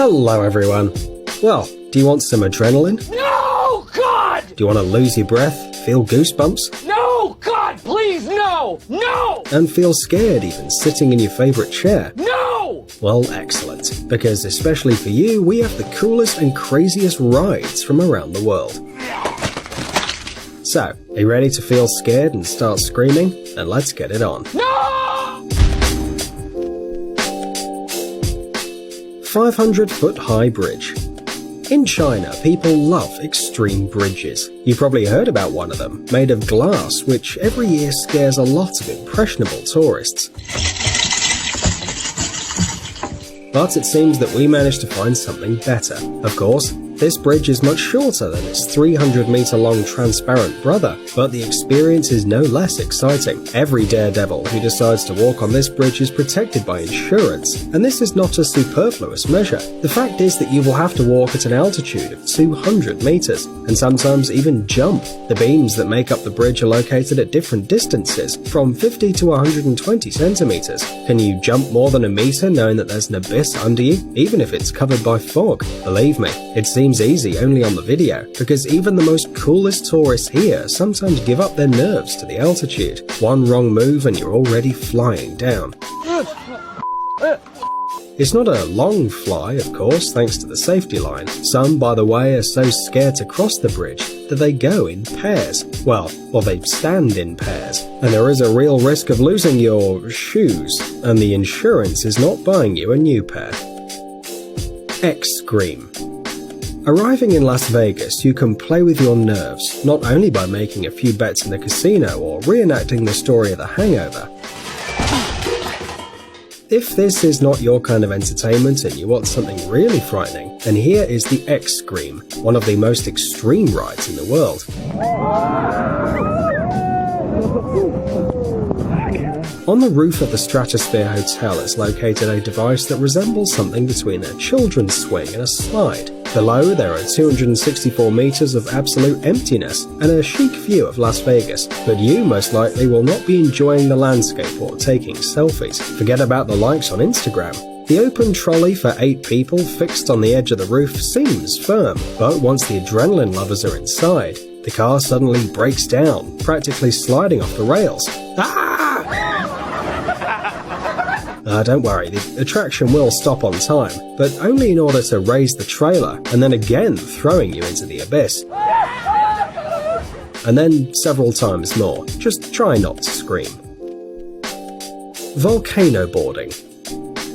Hello everyone. Well, do you want some adrenaline? No, God! Do you want to lose your breath, feel goosebumps? No, God, please, no! No! And feel scared even sitting in your favourite chair? No! Well, excellent. Because especially for you, we have the coolest and craziest rides from around the world. So, are you ready to feel scared and start screaming? Then let's get it on. No! 500-foot high bridge. In China, people love extreme bridges. You probably heard about one of them, made of glass, which every year scares a lot of impressionable tourists. But it seems that we managed to find something better. Of course, this bridge is much shorter than its 300-meter-long transparent brother, but the experience is no less exciting. Every daredevil who decides to walk on this bridge is protected by insurance, and this is not a superfluous measure. The fact is that you will have to walk at an altitude of 200 meters, and sometimes even jump. The beams that make up the bridge are located at different distances, from 50 to 120 centimeters. Can you jump more than a meter knowing that there's an abyss under you, even if it's covered by fog? Believe me, it seems easy only on the video, because even the most coolest tourists here sometimes give up their nerves to the altitude. One wrong move and you're already flying down. It's not a long fly, of course, thanks to the safety line. Some, by the way, are so scared to cross the bridge that they go in pairs. Well, they stand in pairs. And there is a real risk of losing your shoes, and the insurance is not buying you a new pair. X-Scream. Arriving in Las Vegas, you can play with your nerves, not only by making a few bets in the casino or reenacting the story of The Hangover. If this is not your kind of entertainment and you want something really frightening, then here is the X-Scream, one of the most extreme rides in the world. On the roof of the Stratosphere Hotel is located a device that resembles something between a children's swing and a slide. Below, there are 264 meters of absolute emptiness and a chic view of Las Vegas, but you most likely will not be enjoying the landscape or taking selfies. Forget about the likes on Instagram. The open trolley for 8 people fixed on the edge of the roof seems firm, but once the adrenaline lovers are inside, the car suddenly breaks down, practically sliding off the rails. Don't worry, the attraction will stop on time, but only in order to raise the trailer and then again throwing you into the abyss. And then several times more. Just try not to scream. Volcano boarding.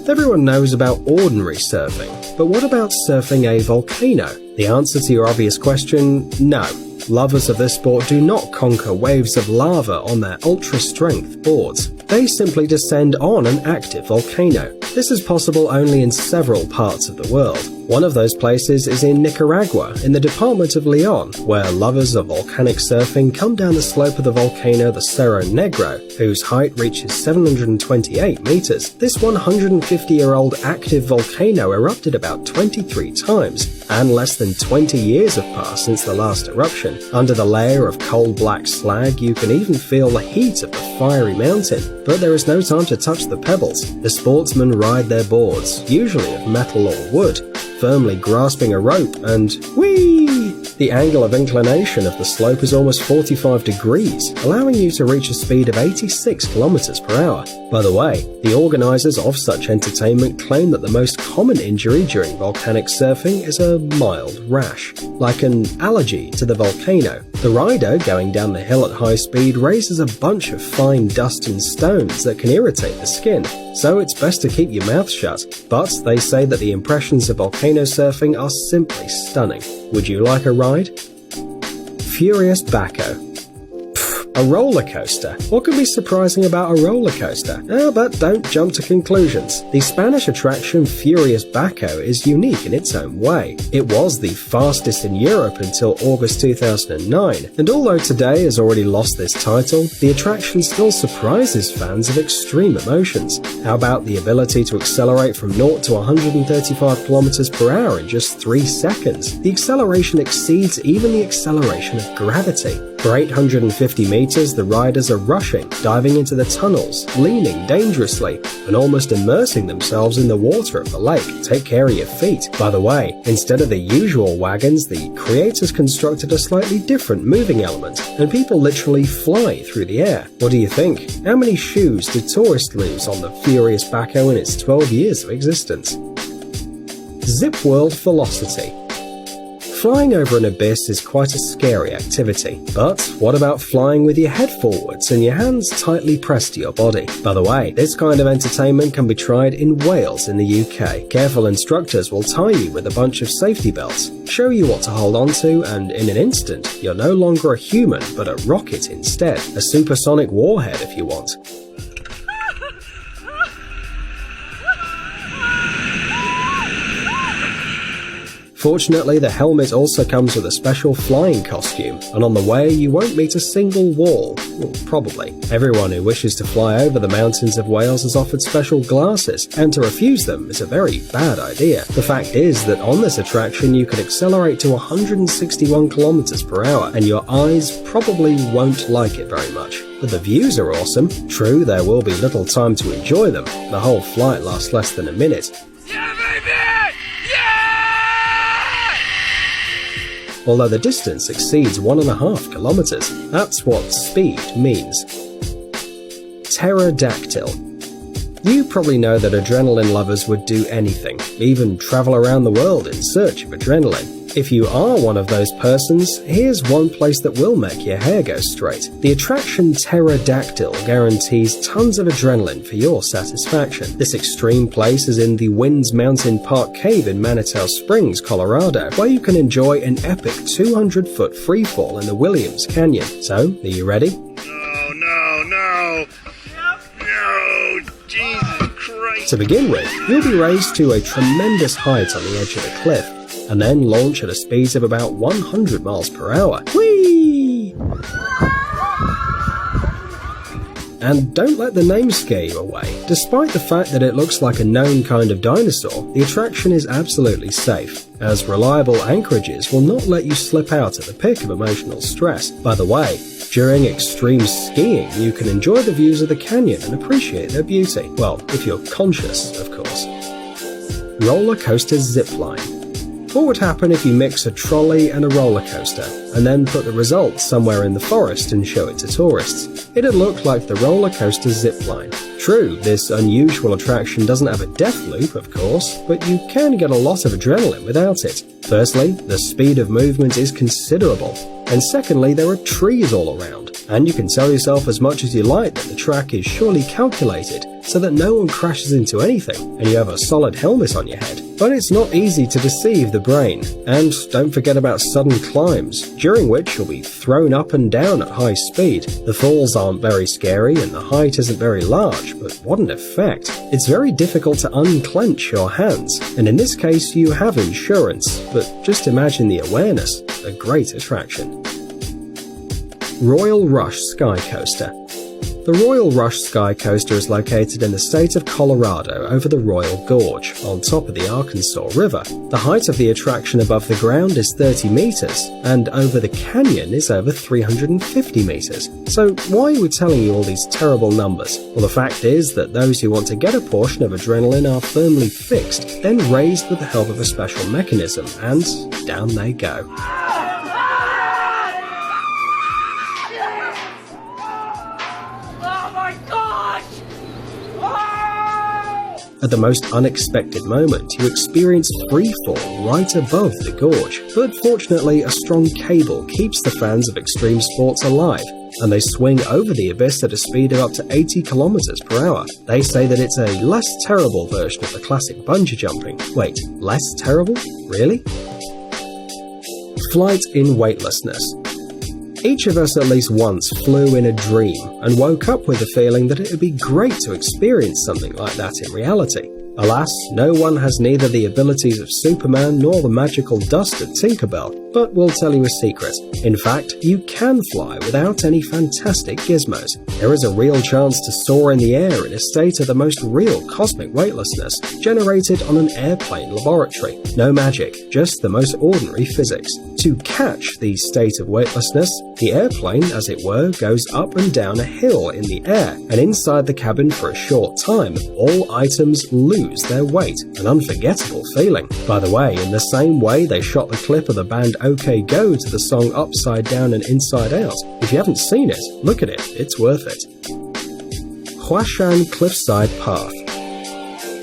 Everyone knows about ordinary surfing, but what about surfing a volcano? The answer to your obvious question, no. Lovers of this sport do not conquer waves of lava on their ultra-strength boards. They simply descend on an active volcano. This is possible only in several parts of the world. One of those places is in Nicaragua, in the department of Leon, where lovers of volcanic surfing come down the slope of the volcano the Cerro Negro, whose height reaches 728 meters. This 150-year-old active volcano erupted about 23 times, and less than 20 years have passed since the last eruption. Under the layer of coal black slag, you can even feel the heat of the fiery mountain, but there is no time to touch the pebbles. The sportsmen ride their boards, usually of metal or wood, firmly grasping a rope, and whee! The angle of inclination of the slope is almost 45 degrees, allowing you to reach a speed of 86 kilometers per hour. By the way, the organizers of such entertainment claim that the most common injury during volcanic surfing is a mild rash, like an allergy to the volcano. The rider, going down the hill at high speed, raises a bunch of fine dust and stones that can irritate the skin, so it's best to keep your mouth shut. But they say that the impressions of volcano surfing are simply stunning. Would you like a ride? Furious Baco. A roller coaster. What could be surprising about a roller coaster? But don't jump to conclusions. The Spanish attraction Furious Baco is unique in its own way. It was the fastest in Europe until August 2009, and although today has already lost this title, the attraction still surprises fans of extreme emotions. How about the ability to accelerate from 0 to 135 kilometers per hour in just 3 seconds? The acceleration exceeds even the acceleration of gravity. For 850 meters, the riders are rushing, diving into the tunnels, leaning dangerously, and almost immersing themselves in the water of the lake. Take care of your feet. By the way, instead of the usual wagons, the creators constructed a slightly different moving element, and people literally fly through the air. What do you think? How many shoes did tourists lose on the furious backhoe in its 12 years of existence? Zip World Velocity. Flying over an abyss is quite a scary activity, but what about flying with your head forwards and your hands tightly pressed to your body? By the way, this kind of entertainment can be tried in Wales in the UK. Careful instructors will tie you with a bunch of safety belts, show you what to hold on to, and in an instant, you're no longer a human but a rocket instead. A supersonic warhead if you want. Fortunately, the helmet also comes with a special flying costume, and on the way you won't meet a single wall. Well, probably. Everyone who wishes to fly over the mountains of Wales is offered special glasses, and to refuse them is a very bad idea. The fact is that on this attraction you can accelerate to 161 kilometers per hour, and your eyes probably won't like it very much. But the views are awesome. True, there will be little time to enjoy them. The whole flight lasts less than a minute. Although the distance exceeds 1.5 kilometers. That's what speed means. Pterodactyl. You probably know that adrenaline lovers would do anything, even travel around the world in search of adrenaline. If you are one of those persons, here's one place that will make your hair go straight. The attraction Pterodactyl guarantees tons of adrenaline for your satisfaction. This extreme place is in the Winds Mountain Park Cave in Manitou Springs, Colorado, where you can enjoy an epic 200-foot freefall in the Williams Canyon. So, are you ready? No, Jesus Christ. To begin with, you'll be raised to a tremendous height on the edge of a cliff, and then launch at a speed of about 100 miles per hour. Whee! And don't let the name scare you away. Despite the fact that it looks like a known kind of dinosaur, the attraction is absolutely safe, as reliable anchorages will not let you slip out at the pick of emotional stress. By the way, during extreme skiing, you can enjoy the views of the canyon and appreciate their beauty. Well, if you're conscious, of course. Roller coaster zipline. What would happen if you mix a trolley and a roller coaster, and then put the results somewhere in the forest and show it to tourists? It'd look like the roller coaster zipline. True, this unusual attraction doesn't have a death loop, of course, but you can get a lot of adrenaline without it. Firstly, the speed of movement is considerable, and secondly, there are trees all around, and you can tell yourself as much as you like that the track is surely calculated so that no one crashes into anything, and you have a solid helmet on your head. But it's not easy to deceive the brain, and don't forget about sudden climbs, during which you'll be thrown up and down at high speed. The falls aren't very scary and the height isn't very large, but what an effect. It's very difficult to unclench your hands, and in this case you have insurance, but just imagine the awareness. A great attraction. Royal Rush Sky Coaster. The Royal Rush Sky Coaster is located in the state of Colorado over the Royal Gorge, on top of the Arkansas River. The height of the attraction above the ground is 30 meters, and over the canyon is over 350 meters. So why are we telling you all these terrible numbers? Well, the fact is that those who want to get a portion of adrenaline are firmly fixed, then raised with the help of a special mechanism, and down they go. At the most unexpected moment, you experience free fall right above the gorge. But fortunately, a strong cable keeps the fans of extreme sports alive, and they swing over the abyss at a speed of up to 80 kilometers per hour. They say that it's a less terrible version of the classic bungee jumping. Wait, less terrible? Really? Flight in weightlessness. Each of us at least once flew in a dream and woke up with the feeling that it would be great to experience something like that in reality. Alas, no one has neither the abilities of Superman nor the magical dust of Tinkerbell, But we'll tell you a secret. In fact, you can fly without any fantastic gizmos. There is a real chance to soar in the air in a state of the most real cosmic weightlessness, generated on an airplane laboratory. No magic, just the most ordinary physics. To catch the state of weightlessness, the airplane, as it were, goes up and down a hill in the air, and inside the cabin for a short time, all items lose their weight. An unforgettable feeling. By the way, in the same way they shot the clip of the band OK Go to the song Upside Down and Inside Out. If you haven't seen it, look at it, it's worth it. Huashan Cliffside Path.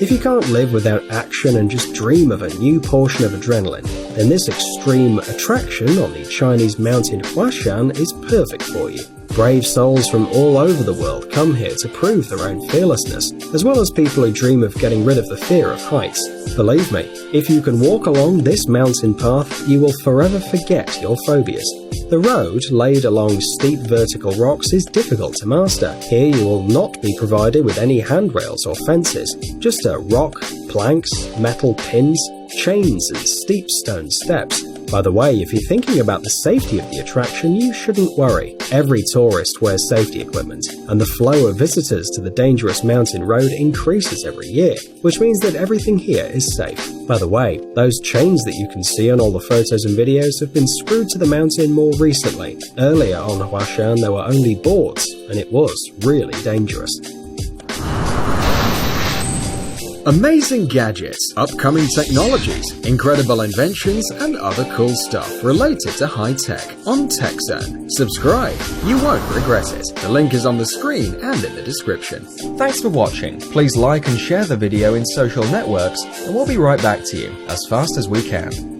If you can't live without action and just dream of a new portion of adrenaline, then this extreme attraction on the Chinese mountain Huashan is perfect for you. Brave souls from all over the world come here to prove their own fearlessness, as well as people who dream of getting rid of the fear of heights. Believe me, if you can walk along this mountain path, you will forever forget your phobias. The road, laid along steep vertical rocks, is difficult to master. Here you will not be provided with any handrails or fences, just a rock, planks, metal pins, chains and steep stone steps. By the way, if you're thinking about the safety of the attraction, you shouldn't worry. Every tourist wears safety equipment, and the flow of visitors to the dangerous mountain road increases every year, which means that everything here is safe. By the way, those chains that you can see on all the photos and videos have been screwed to the mountain more recently. Earlier on Huashan there were only boards, and it was really dangerous. Amazing gadgets, upcoming technologies, incredible inventions, and other cool stuff related to high tech on TechZone. Subscribe, you won't regret it. The link is on the screen and in the description. Thanks for watching. Please like and share the video in social networks, and we'll be right back to you as fast as we can.